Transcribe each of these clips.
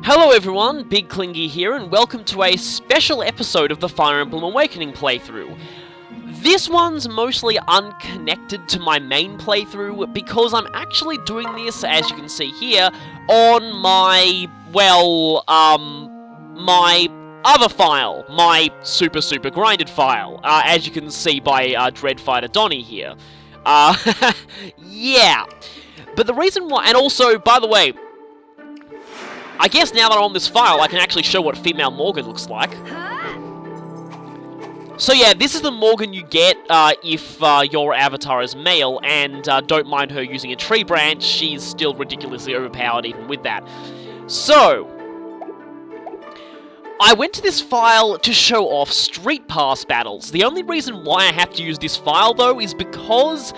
Hello everyone, Big Clingy here, and welcome to a special episode of the Fire Emblem Awakening playthrough. This one's mostly unconnected to my main playthrough because I'm actually doing this, as you can see here, on my, my other file, my super grinded file, as you can see by Dreadfighter Donnie here. Yeah. But the reason why, and also, by the way, I guess now that I'm on this file, I can actually show what female Morgan looks like. So yeah, this is the Morgan you get if your avatar is male, and don't mind her using a tree branch, she's still ridiculously overpowered even with that. So, I went to this file to show off Streetpass battles. The only reason why I have to use this file, though, is because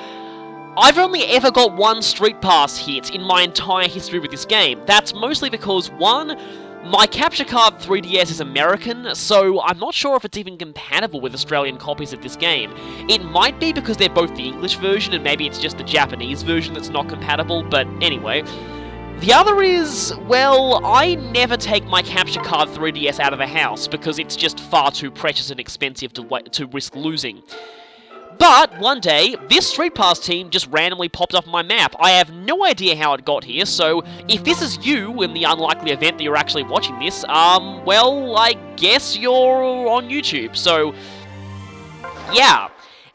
I've only ever got one Streetpass hit in my entire history with this game. That's mostly because, one, my capture card 3DS is American, so I'm not sure if it's even compatible with Australian copies of this game. It might be because they're both the English version, and maybe it's just the Japanese version that's not compatible, but anyway. The other is, well, I never take my capture card 3DS out of the house, because it's just far too precious and expensive to risk losing. But, one day, this Streetpass team just randomly popped up on my map. I have no idea how it got here, so if this is you, in the unlikely event that you're actually watching this, well, I guess you're on YouTube, so yeah.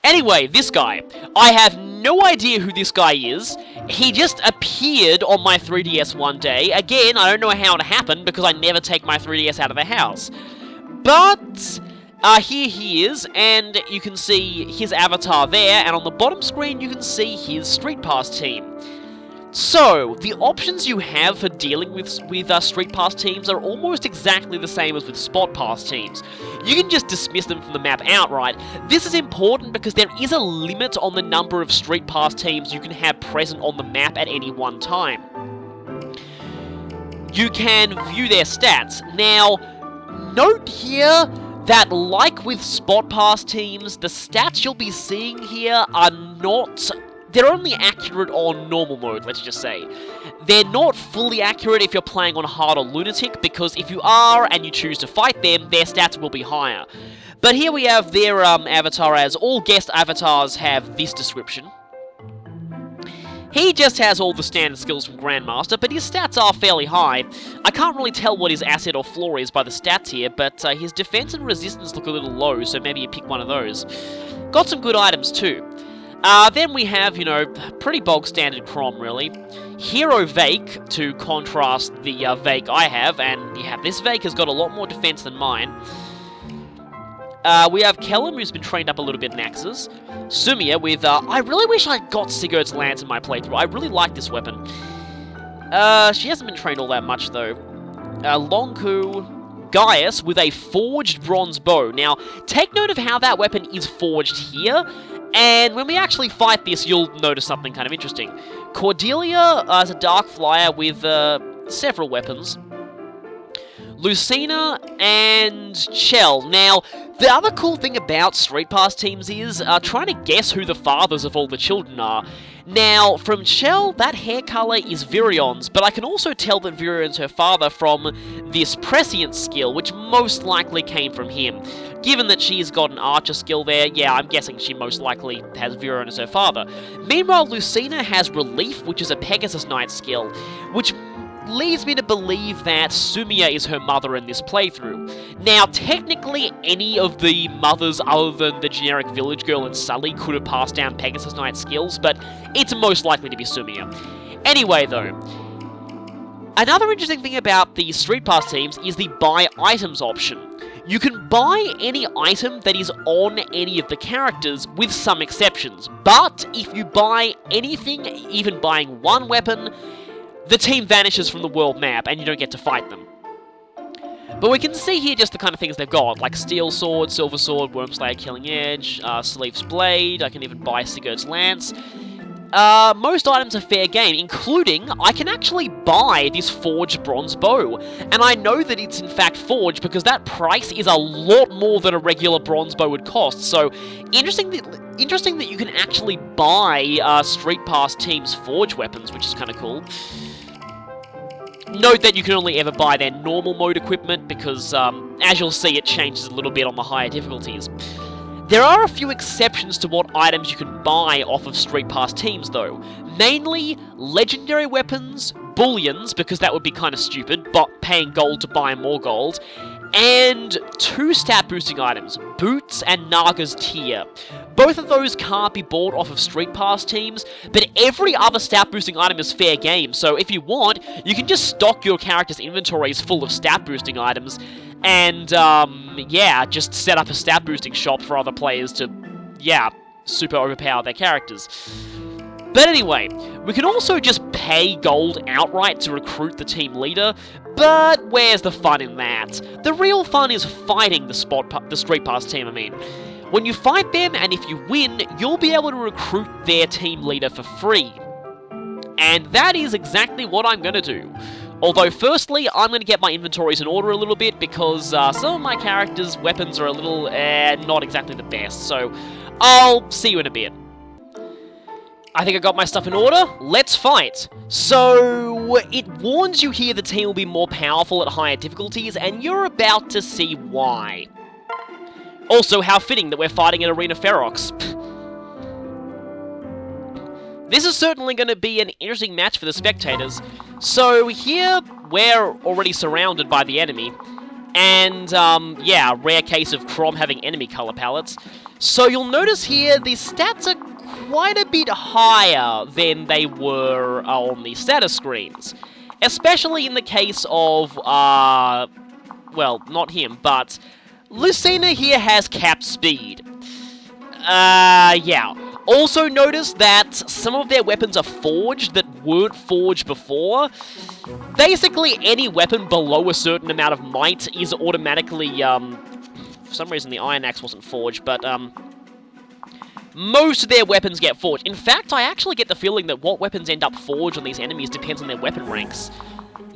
Anyway, this guy. I have no idea who this guy is. He just appeared on my 3DS one day. Again, I don't know how it happened, because I never take my 3DS out of the house. But here he is, and you can see his avatar there, and on the bottom screen you can see his Streetpass team. So, the options you have for dealing with Streetpass teams are almost exactly the same as with Spot Pass teams. You can just dismiss them from the map outright. This is important because there is a limit on the number of Streetpass teams you can have present on the map at any one time. You can view their stats. Now, note here that, like with Spot Pass teams, the stats you'll be seeing here are not... They're only accurate on normal mode, let's just say. They're not fully accurate if you're playing on Hard or Lunatic, because if you are and you choose to fight them, their stats will be higher. But here we have their avatar, as all guest avatars have this description. He just has all the standard skills from Grandmaster, but his stats are fairly high. I can't really tell what his asset or flaw is by the stats here, but his defense and resistance look a little low, so maybe you pick one of those. Got some good items too. Then we have, you know, pretty bog standard Crom, really. Hero Vake, to contrast the Vake I have, and yeah, this Vake has got a lot more defense than mine. We have Kellum, who's been trained up a little bit in axes. Sumia with, I really wish I got Sigurd's Lance in my playthrough. I really like this weapon. She hasn't been trained all that much, though. Longku, Gaius with a forged bronze bow. Now, take note of how that weapon is forged here, and when we actually fight this, you'll notice something kind of interesting. Cordelia is a Dark Flyer with several weapons. Lucina and Chell. Now, the other cool thing about Streetpass teams is trying to guess who the fathers of all the children are. Now, from Chell, that hair color is Virion's, but I can also tell that Virion's her father from this Prescient skill, which most likely came from him. Given that she's got an archer skill there, yeah, I'm guessing she most likely has Virion as her father. Meanwhile, Lucina has Relief, which is a Pegasus Knight skill, which leads me to believe that Sumia is her mother in this playthrough. Now, technically, any of the mothers other than the generic village girl and Sully could have passed down Pegasus Knight skills, but it's most likely to be Sumia. Anyway, though, another interesting thing about the Streetpass teams is the buy items option. You can buy any item that is on any of the characters, with some exceptions, but if you buy anything, even buying one weapon, the team vanishes from the world map, and you don't get to fight them. But we can see here just the kind of things they've got, like Steel Sword, Silver Sword, Wormslayer Killing Edge, Sleef's Blade. I can even buy Sigurd's Lance. Most items are fair game, including, I can actually buy this forged bronze bow. And I know that it's in fact forged, because that price is a lot more than a regular bronze bow would cost. So, interesting that you can actually buy Streetpass teams forged weapons, which is kind of cool. Note that you can only ever buy their normal mode equipment because, as you'll see, it changes a little bit on the higher difficulties. There are a few exceptions to what items you can buy off of Streetpass Teams, though. Mainly, legendary weapons, bullions, because that would be kind of stupid, but paying gold to buy more gold, and 2 stat-boosting items, Boots and Naga's Tier. Both of those can't be bought off of Streetpass Teams, but every other stat-boosting item is fair game, so if you want, you can just stock your character's inventories full of stat-boosting items, and, yeah, just set up a stat-boosting shop for other players to, yeah, super overpower their characters. But anyway, we can also just pay gold outright to recruit the team leader, but where's the fun in that? The real fun is fighting the Streetpass team, I mean. When you fight them, and if you win, you'll be able to recruit their team leader for free. And that is exactly what I'm gonna do. Although, firstly, I'm going to get my inventories in order a little bit, because some of my characters' weapons are a little, not exactly the best, so I'll see you in a bit. I think I got my stuff in order. Let's fight. So, it warns you here the team will be more powerful at higher difficulties, and you're about to see why. Also, how fitting that we're fighting at Arena Ferox. This is certainly going to be an interesting match for the spectators. So here, we're already surrounded by the enemy. And, yeah, rare case of Crom having enemy color palettes. So you'll notice here, the stats are quite a bit higher than they were on the status screens. Especially in the case of, well, not him, but Lucina here has capped speed. Yeah. Also notice that some of their weapons are forged that weren't forged before. Basically, any weapon below a certain amount of might is automatically, for some reason the Iron Axe wasn't forged, but, most of their weapons get forged. In fact, I actually get the feeling that what weapons end up forged on these enemies depends on their weapon ranks.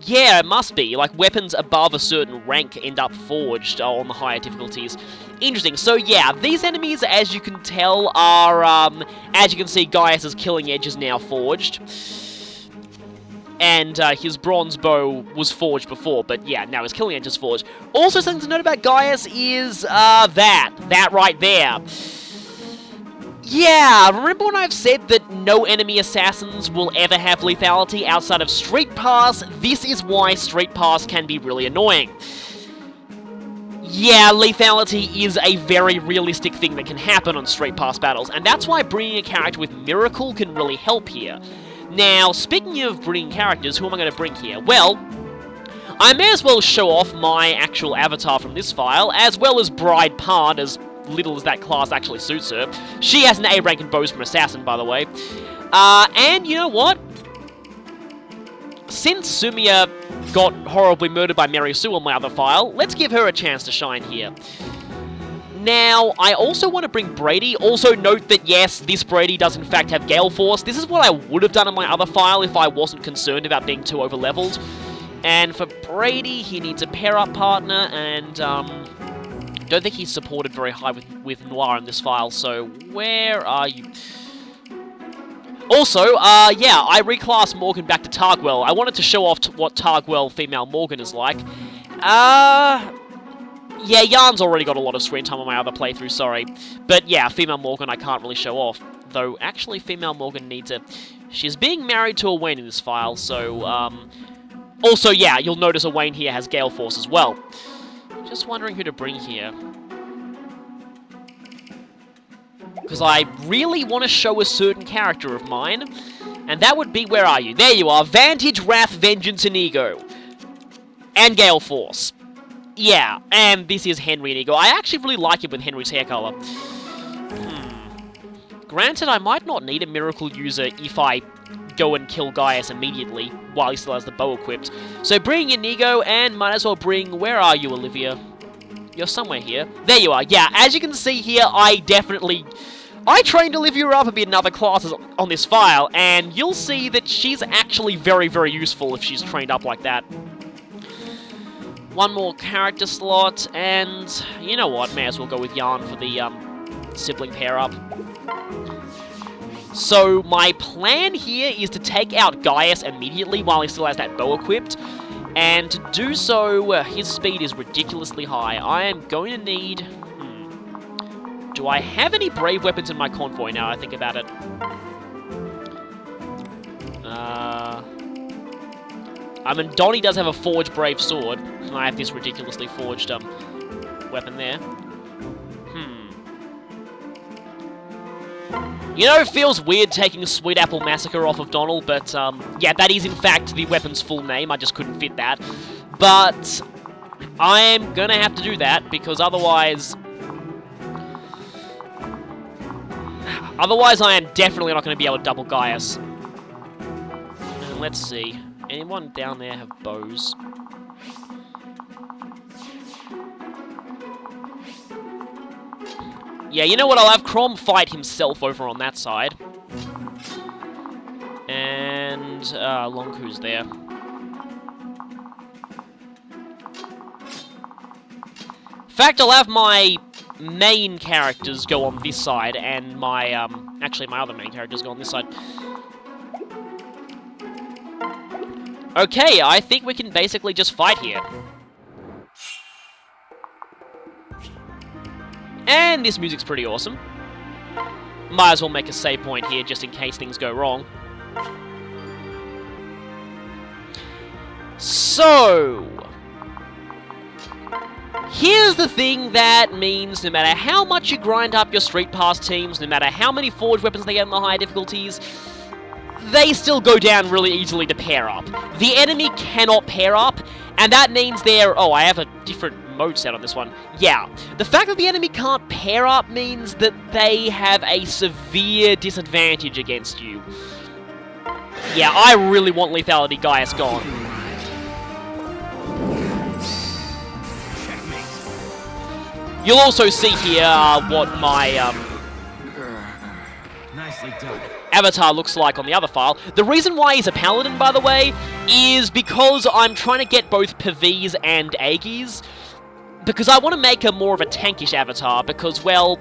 Yeah, it must be. Like, weapons above a certain rank end up forged on the higher difficulties. Interesting. So, yeah, these enemies, as you can tell, are, as you can see, Gaius' Killing Edge is now forged. And, his Bronze Bow was forged before, but, yeah, now his Killing Edge is forged. Also, something to note about Gaius is, that right there. Yeah, remember when I've said that no enemy assassins will ever have lethality outside of Streetpass? This is why Streetpass can be really annoying. Yeah, lethality is a very realistic thing that can happen on Streetpass battles, and that's why bringing a character with Miracle can really help here. Now, speaking of bringing characters, who am I going to bring here? Well, I may as well show off my actual avatar from this file, as well as Bride Pard, as little as that class actually suits her. She has an A rank in Bows from Assassin, by the way. And you know what? Since Sumia got horribly murdered by Mary Sue on my other file, let's give her a chance to shine here. Now, I also want to bring Brady. Also note that, yes, this Brady does in fact have Gale Force. This is what I would have done on my other file if I wasn't concerned about being too over-leveled. And for Brady, he needs a pair-up partner, and, don't think he's supported very high with Noir in this file, so where are you? Also, yeah, I reclassed Morgan back to Targwell. I wanted to show off what Targwell female Morgan is like. Yeah, Yarn's already got a lot of screen time on my other playthrough, sorry. But yeah, female Morgan I can't really show off. Though, actually, female Morgan needs a... She's being married to Owain in this file, so, Also, yeah, you'll notice Owain here has Gale Force as well. Just wondering who to bring here. Because I really want to show a certain character of mine. And that would be, where are you? There you are. Vantage, Wrath, Vengeance, and Ego. And Gale Force. Yeah, and this is Henry and Ego. I actually really like him with Henry's hair color. Granted, I might not need a miracle user if I go and kill Gaius immediately, while he still has the bow equipped. So bring in Ego, and might as well bring... Where are you, Olivia? You're somewhere here. There you are. Yeah, as you can see here, I trained Olivia up a bit in other classes on this file, and you'll see that she's actually very, very useful if she's trained up like that. One more character slot, and you know what, may as well go with Yarn for the sibling pair-up. So my plan here is to take out Gaius immediately while he still has that bow equipped. And to do so, his speed is ridiculously high. I am going to need... Do I have any brave weapons in my convoy now I think about it? I mean, Donnie does have a forged brave sword, and I have this ridiculously forged weapon there. You know, it feels weird taking Sweet Apple Massacre off of Donald, but yeah, that is in fact the weapon's full name. I just couldn't fit that. But I am gonna have to do that, because otherwise I am definitely not going to be able to double Gaius. And let's see. Anyone down there have bows? Yeah, you know what? I'll have Crom fight himself over on that side. And Lonku's there. In fact, I'll have my main characters go on this side, and my, actually my other main characters go on this side. Okay, I think we can basically just fight here. And this music's pretty awesome. Might as well make a save point here, just in case things go wrong. So... here's the thing that means no matter how much you grind up your Streetpass teams, no matter how many forged weapons they get in the higher difficulties, they still go down really easily to pair up. The enemy cannot pair up, and that means they're... oh, I have a different mode set on this one. Yeah, the fact that the enemy can't pair up means that they have a severe disadvantage against you. Yeah, I really want Lethality Gaius gone. You'll also see here what my nicely done. Avatar looks like on the other file. The reason why he's a paladin, by the way, is because I'm trying to get both Pavis and Aegis, because I want to make a more of a tankish avatar, because, well,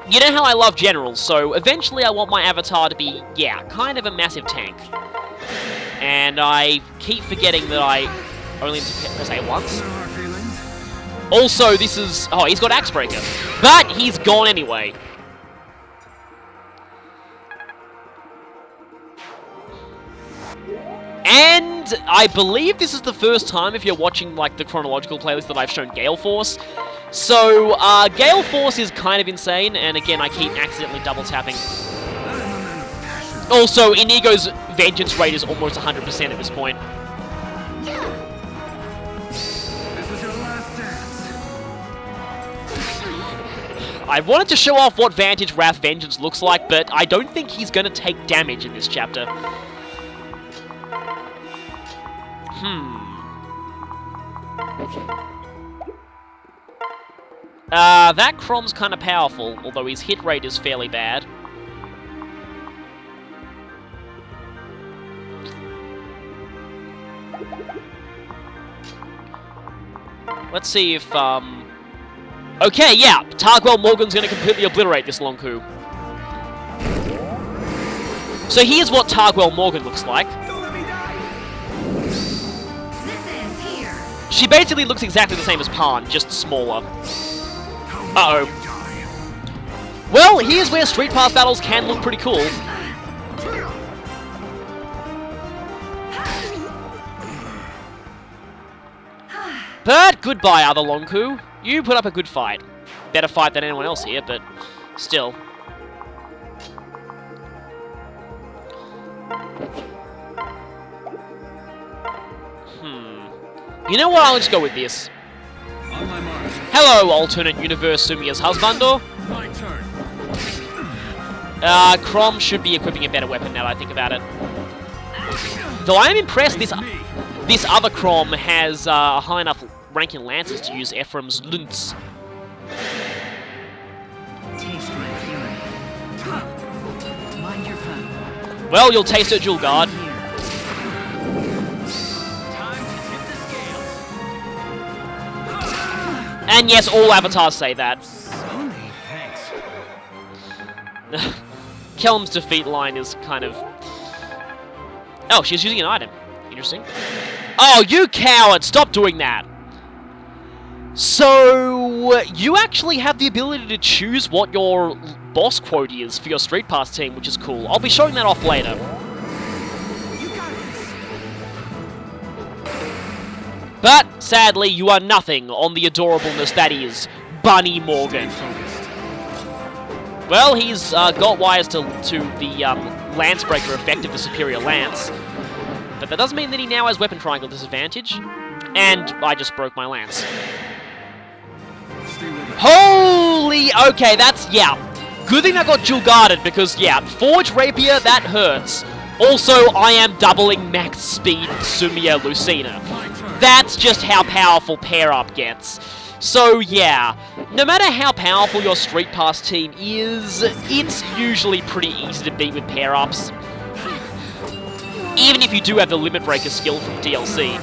you know how I love generals, so eventually I want my avatar to be, yeah, kind of a massive tank. And I keep forgetting that I only press A once. Also, this is... oh, he's got Axebreaker. But he's gone anyway. And I believe this is the first time, if you're watching, like, the chronological playlist, that I've shown Gale Force. So, Gale Force is kind of insane, and again, I keep accidentally double-tapping. Also, Inigo's Vengeance rate is almost 100% at this point. I wanted to show off what Vantage Wrath Vengeance looks like, but I don't think he's going to take damage in this chapter. That Crom's kind of powerful, although his hit rate is fairly bad. Let's see if, okay, yeah, Targwell Morgan's going to completely obliterate this Lonku. So here's what Targwell Morgan looks like. She basically looks exactly the same as Pan, just smaller. Uh-oh. Well, here's where Streetpass battles can look pretty cool. But goodbye, other Lonku. You put up a good fight. Better fight than anyone else here, but still. You know what? I'll just go with this. On my mark. Hello, alternate universe Sumia's husbando. My turn. Crom should be equipping a better weapon now that I think about it. Though I am impressed this other Crom has a high enough rank in lances to use Ephraim's Lunts. Taste my fury. Mind your foe. Well, you'll taste it, Jewel Guard. Here. And yes, all avatars say that. Thanks. Kelm's defeat line is kind of... oh, she's using an item. Interesting. Oh, you coward! Stop doing that! So, you actually have the ability to choose what your boss quote is for your Streetpass team, which is cool. I'll be showing that off later. But, sadly, you are nothing on the adorableness that is Bunny Morgan. Well, he's got wires to the Lance Breaker effect of the Superior Lance. But that doesn't mean that he now has Weapon Triangle disadvantage. And I just broke my lance. Holy... Okay, that's... Yeah. Good thing I got dual guarded because, yeah, Forge Rapier, that hurts. Also, I am doubling max speed Sumiya Lucina. That's just how powerful pair up gets. So, yeah, no matter how powerful your Streetpass team is, it's usually pretty easy to beat with pair-ups. Even if you do have the Limit Breaker skill from DLC.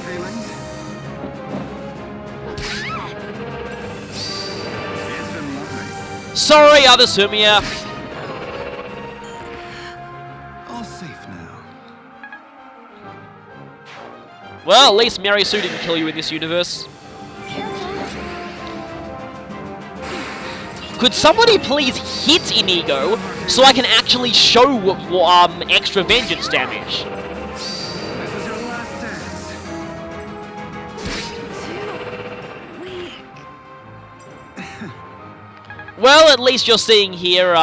Sorry, other Sumiya. All safe now. Well, at least Mary Sue didn't kill you in this universe. Could somebody please hit Inigo so I can actually show extra vengeance damage? This is your last dance. Well, at least you're seeing here,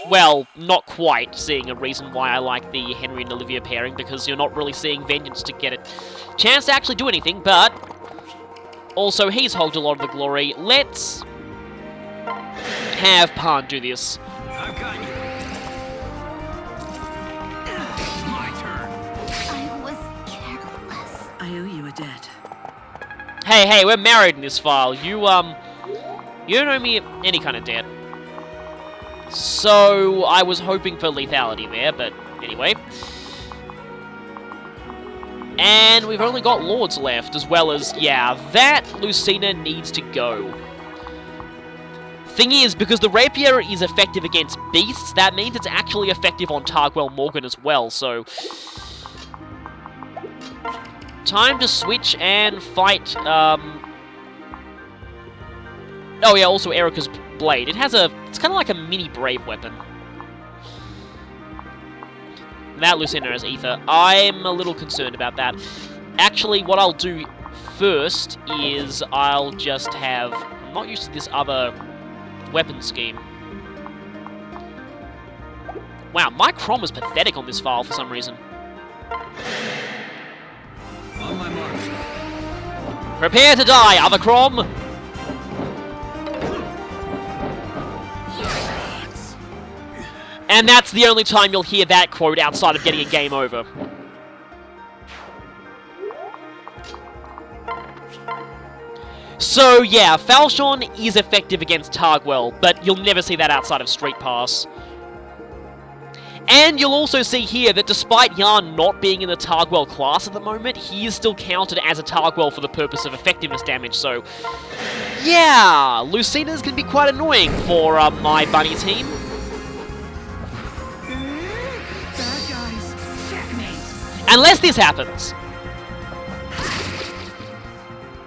well, not quite seeing a reason why I like the Henry and Olivia pairing, because you're not really seeing vengeance to get a chance to actually do anything, but also he's hogged a lot of the glory. Let's have Pan do this. I've got you. My turn. I was careless. I owe you a debt. Hey, we're married in this file. You don't owe me any kind of debt. So, I was hoping for lethality there, but anyway. And we've only got Lords left, as well as, yeah, that Lucina needs to go. Thing is, because the Rapier is effective against beasts, that means it's actually effective on Targwell Morgan as well, so... Time to switch and fight, Oh yeah, also Erica's Blade. It's kind of like a mini Brave weapon. That Lucina has Ether. I'm a little concerned about that. Actually, what I'll do first is I'll just have... I'm not used to this other weapon scheme. Wow, my Crom is pathetic on this file for some reason. On my mark. Prepare to die, other Crom! And that's the only time you'll hear that quote outside of getting a game over. So yeah, Falchion is effective against Targwell, but you'll never see that outside of Streetpass. And you'll also see here that despite Yarn not being in the Targwell class at the moment, he is still counted as a Targwell for the purpose of effectiveness damage, so... Yeah, Lucina's can be quite annoying for my bunny team. Bad guys. Checkmate. Unless this happens.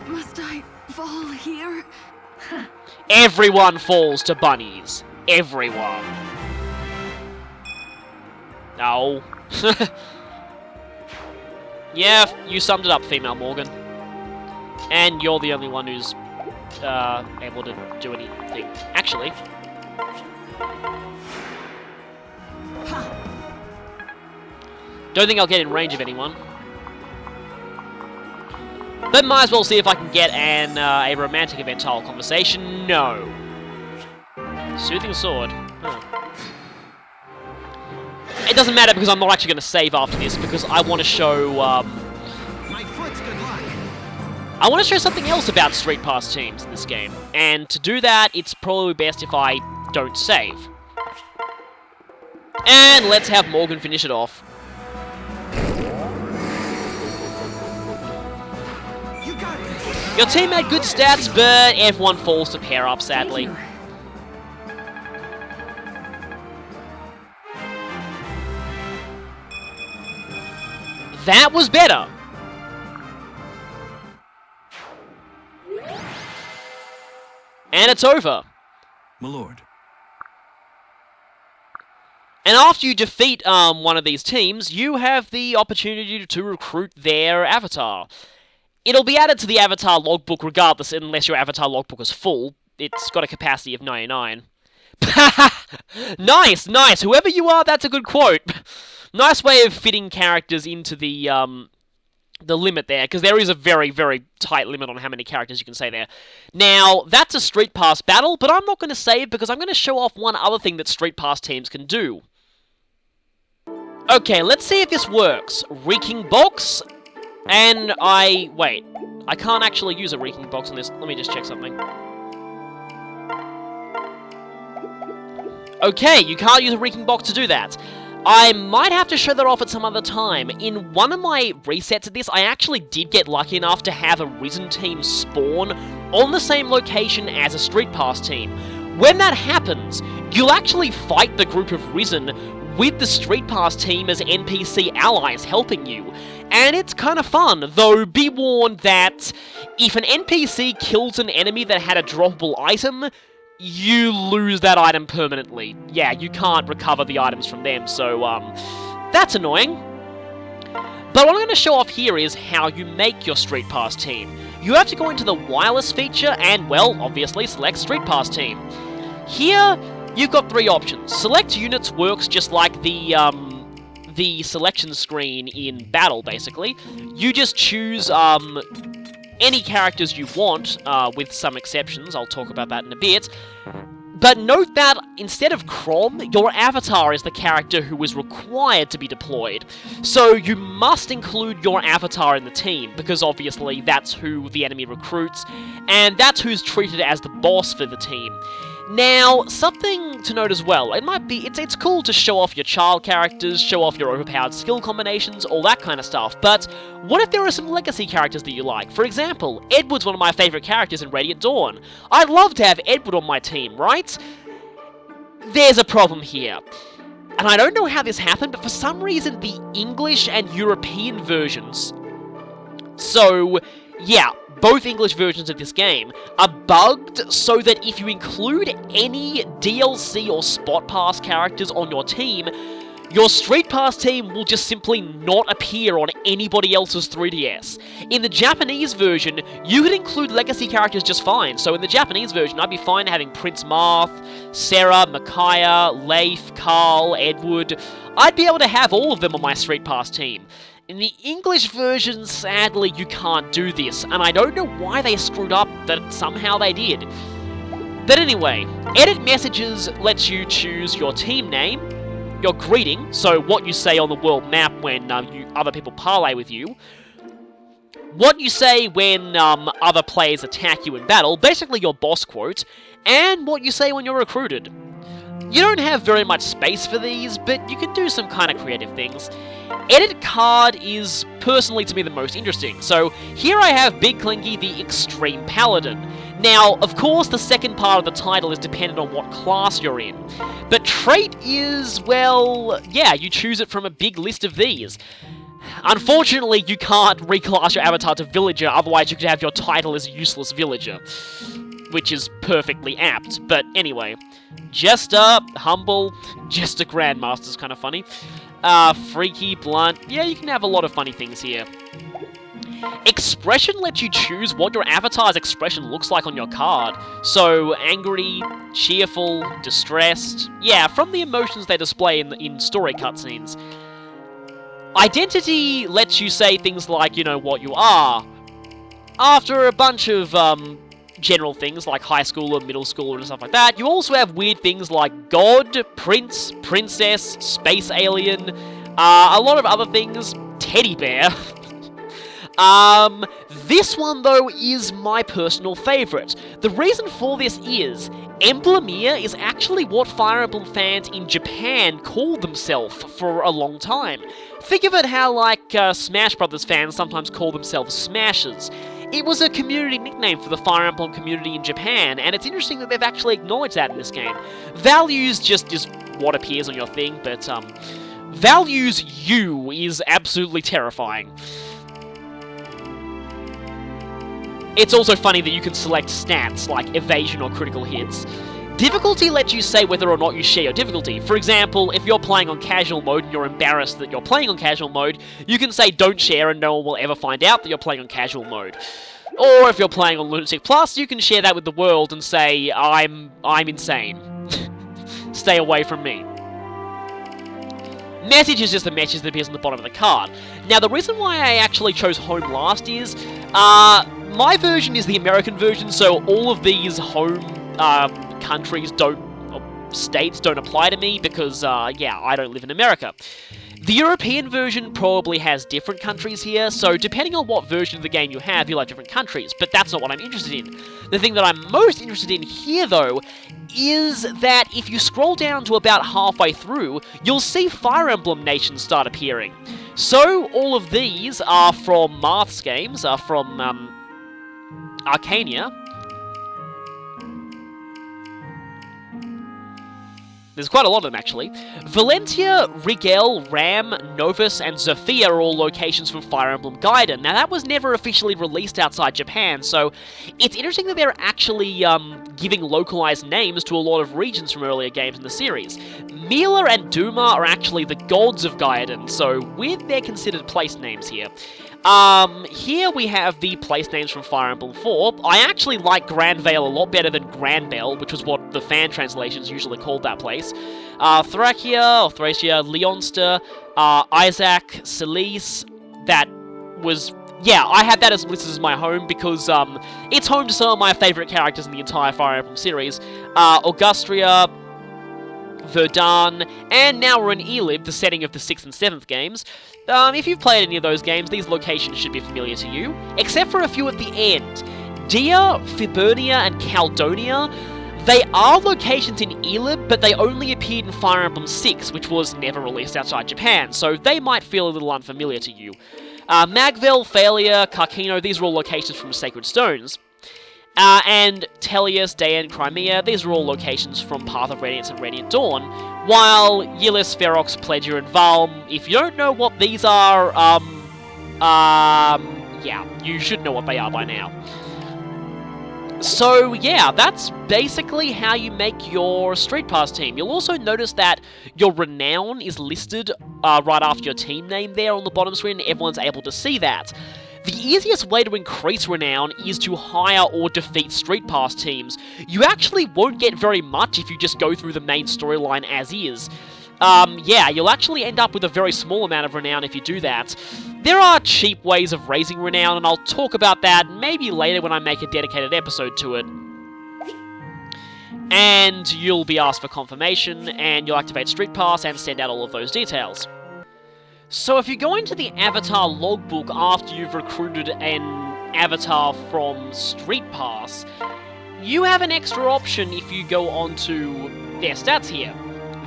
Must I fall here? Everyone falls to bunnies. Everyone. No. Yeah, you summed it up, female Morgan. And you're the only one who's able to do anything. Actually. Don't think I'll get in range of anyone. But might as well see if I can get a romantic eventile conversation. No. Soothing Sword. Huh. It doesn't matter because I'm not actually going to save after this because I want to show... My foot's good luck. I want to show something else about Streetpass Teams in this game. And to do that, it's probably best if I don't save. And let's have Morgan finish it off. You got it. Your team had good stats, but everyone falls to pair up, sadly. That was better! And it's over. My lord. And after you defeat one of these teams, you have the opportunity to recruit their avatar. It'll be added to the avatar logbook regardless, unless your avatar logbook is full. It's got a capacity of 99. Nice, nice! Whoever you are, that's a good quote. Nice way of fitting characters into the limit there, because there is a very, very tight limit on how many characters you can say there. Now, that's a Streetpass battle, but I'm not going to save because I'm going to show off one other thing that Streetpass Teams can do. Okay, let's see if this works. Reeking Box, and wait, I can't actually use a Reeking Box on this. Let me just check something. Okay, you can't use a Reeking Box to do that. I might have to show that off at some other time. In one of my resets of this, I actually did get lucky enough to have a Risen team spawn on the same location as a Streetpass team. When that happens, you'll actually fight the group of Risen with the Streetpass team as NPC allies helping you. And it's kind of fun, though be warned that if an NPC kills an enemy that had a droppable item, you lose that item permanently. Yeah, you can't recover the items from them, so, that's annoying. But what I'm going to show off here is how you make your Streetpass team. You have to go into the wireless feature and, well, obviously select Streetpass team. Here, you've got three options. Select units works just like the selection screen in battle, basically. You just choose, any characters you want, with some exceptions. I'll talk about that in a bit. But note that, instead of Crom, your avatar is the character who is required to be deployed. So you must include your avatar in the team, because obviously that's who the enemy recruits, and that's who's treated as the boss for the team. Now, something to note as well, it's cool to show off your child characters, show off your overpowered skill combinations, all that kind of stuff, but what if there are some legacy characters that you like? For example, Edward's one of my favourite characters in Radiant Dawn. I'd love to have Edward on my team, right? There's a problem here. And I don't know how this happened, but for some reason the English and European versions, so, yeah, both English versions of this game are bugged so that if you include any DLC or Spot Pass characters on your team, your Streetpass team will just simply not appear on anybody else's 3DS. In the Japanese version, you could include legacy characters just fine. So in the Japanese version, I'd be fine having Prince Marth, Sarah, Micaiah, Leif, Carl, Edward. I'd be able to have all of them on my Streetpass team. In the English version, sadly, you can't do this, and I don't know why they screwed up, but somehow they did. But anyway, Edit Messages lets you choose your team name, your greeting, so what you say on the world map when other people parlay with you, what you say when other players attack you in battle, basically your boss quote, and what you say when you're recruited. You don't have very much space for these, but you can do some kind of creative things. Edit card is, personally to me, the most interesting. So, here I have Big Clinky, the Extreme Paladin. Now, of course, the second part of the title is dependent on what class you're in. But trait is, well, yeah, you choose it from a big list of these. Unfortunately, you can't reclass your avatar to Villager, otherwise you could have your title as Useless Villager. Which is perfectly apt, but anyway. Jester, Humble, Jester Grandmaster's kind of funny. Freaky, Blunt, yeah, you can have a lot of funny things here. Expression lets you choose what your avatar's expression looks like on your card. So, angry, cheerful, distressed, yeah, from the emotions they display in story cutscenes. Identity lets you say things like, you know, what you are. After a bunch of, general things like high schooler, middle schooler, and stuff like that. You also have weird things like God, Prince, Princess, Space Alien, a lot of other things, Teddy Bear. This one, though, is my personal favourite. The reason for this is, Emblemere is actually what Fire Emblem fans in Japan called themselves for a long time. Think of it how, like, Smash Brothers fans sometimes call themselves Smashers. It was a community nickname for the Fire Emblem community in Japan, and it's interesting that they've actually acknowledged that in this game. Values just is what appears on your thing, but, Values U is absolutely terrifying. It's also funny that you can select stats like evasion or critical hits. Difficulty lets you say whether or not you share your difficulty. For example, if you're playing on casual mode and you're embarrassed that you're playing on casual mode, you can say don't share and no one will ever find out that you're playing on casual mode. Or if you're playing on Lunatic Plus, you can share that with the world and say, I'm insane. Stay away from me. Message is just the message that appears on the bottom of the card. Now, the reason why I actually chose home last is, my version is the American version, so all of these home countries states don't apply to me because, yeah, I don't live in America. The European version probably has different countries here, so depending on what version of the game you have, you'll have different countries, but that's not what I'm interested in. The thing that I'm most interested in here, though, is that if you scroll down to about halfway through, you'll see Fire Emblem nations start appearing. So, all of these are from Marth's games, are from, Arcania. There's quite a lot of them, actually. Valentia, Rigel, Ram, Novus, and Zofia are all locations from Fire Emblem Gaiden. Now, that was never officially released outside Japan, so it's interesting that they're actually giving localized names to a lot of regions from earlier games in the series. Mila and Duma are actually the gods of Gaiden, so they're considered place names here. Here we have the place names from Fire Emblem 4. I actually like Grand Vale a lot better than Granbell, which was what the fan translations usually called that place. Thracia, Leonster, Isaac, Celise, that was... Yeah, I had that as listed as my home because, it's home to some of my favourite characters in the entire Fire Emblem series. Augustria, Verdun, and now we're in Elib, the setting of the 6th and 7th games. If you've played any of those games, these locations should be familiar to you, except for a few at the end. Dia, Fibernia, and Caldonia, they are locations in Elib, but they only appeared in Fire Emblem 6, which was never released outside Japan, so they might feel a little unfamiliar to you. Magvel, Failure, Carcino, these are all locations from Sacred Stones. And Tellius, Dayan, Crimea, these are all locations from Path of Radiance and Radiant Dawn, while Yllis, Ferox, Pledger, and Valm, if you don't know what these are, yeah, you should know what they are by now. So, yeah, that's basically how you make your Streetpass team. You'll also notice that your Renown is listed right after your team name there on the bottom screen, and everyone's able to see that. The easiest way to increase Renown is to hire or defeat Streetpass teams. You actually won't get very much if you just go through the main storyline as is. Yeah, you'll actually end up with a very small amount of Renown if you do that. There are cheap ways of raising Renown, and I'll talk about that maybe later when I make a dedicated episode to it. And you'll be asked for confirmation, and you'll activate Streetpass and send out all of those details. So if you go into the Avatar Logbook after you've recruited an avatar from Streetpass, you have an extra option if you go onto their stats here.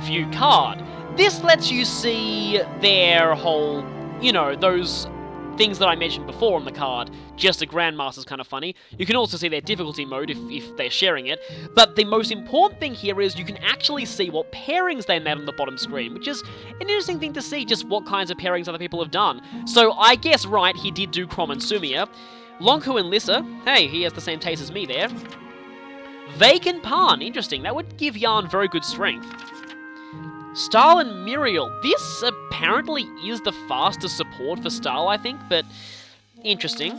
View card. This lets you see their whole, you know, those things that I mentioned before on the card. Just a Grandmaster's kind of funny. You can also see their difficulty mode if they're sharing it. But the most important thing here is you can actually see what pairings they made on the bottom screen, which is an interesting thing to see, just what kinds of pairings other people have done. So I guess, right, he did do Crom and Sumia. Lonku and Lissa, hey, he has the same taste as me there. Vake and Pan, interesting, that would give Yarn very good strength. Stahl and Muriel. This apparently is the fastest support for Stahl, I think, but interesting.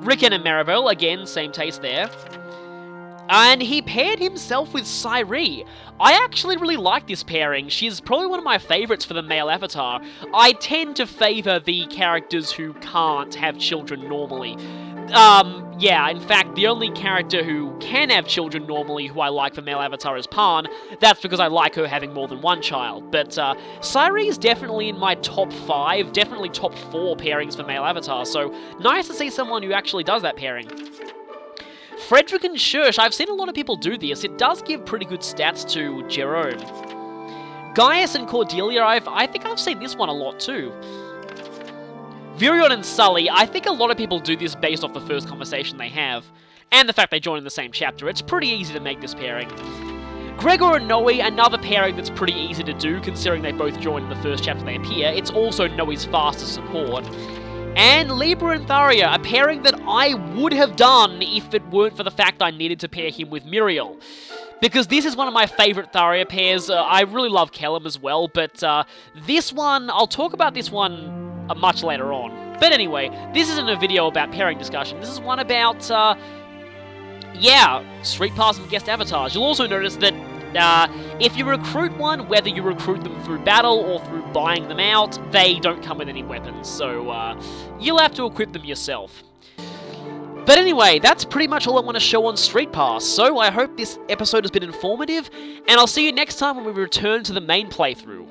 Rickon and Maribel, again, same taste there. And he paired himself with Sairi. I actually really like this pairing. She's probably one of my favourites for the male avatar. I tend to favour the characters who can't have children normally. Yeah, in fact, the only character who can have children normally who I like for male avatar is Pan. That's because I like her having more than one child. But, Sairi is definitely in my top 5, definitely top 4 pairings for male avatar, so nice to see someone who actually does that pairing. Frederick and Schursch, I've seen a lot of people do this. It does give pretty good stats to Jerome. Gaius and Cordelia, I think I've seen this one a lot too. Virion and Sully, I think a lot of people do this based off the first conversation they have, and the fact they join in the same chapter. It's pretty easy to make this pairing. Gregor and Noe, another pairing that's pretty easy to do, considering they both joined in the first chapter they appear. It's also Noe's fastest support. And Libra and Tharia, a pairing that I would have done if it weren't for the fact I needed to pair him with Muriel. Because this is one of my favourite Tharia pairs. I really love Kellum as well, but this one, I'll talk about this one much later on. But anyway, this isn't a video about pairing discussion. This is one about, Street Pass and guest avatars. You'll also notice that if you recruit one, whether you recruit them through battle or through buying them out, they don't come with any weapons, so you'll have to equip them yourself. But anyway, that's pretty much all I want to show on Street Pass, so I hope this episode has been informative, and I'll see you next time when we return to the main playthrough.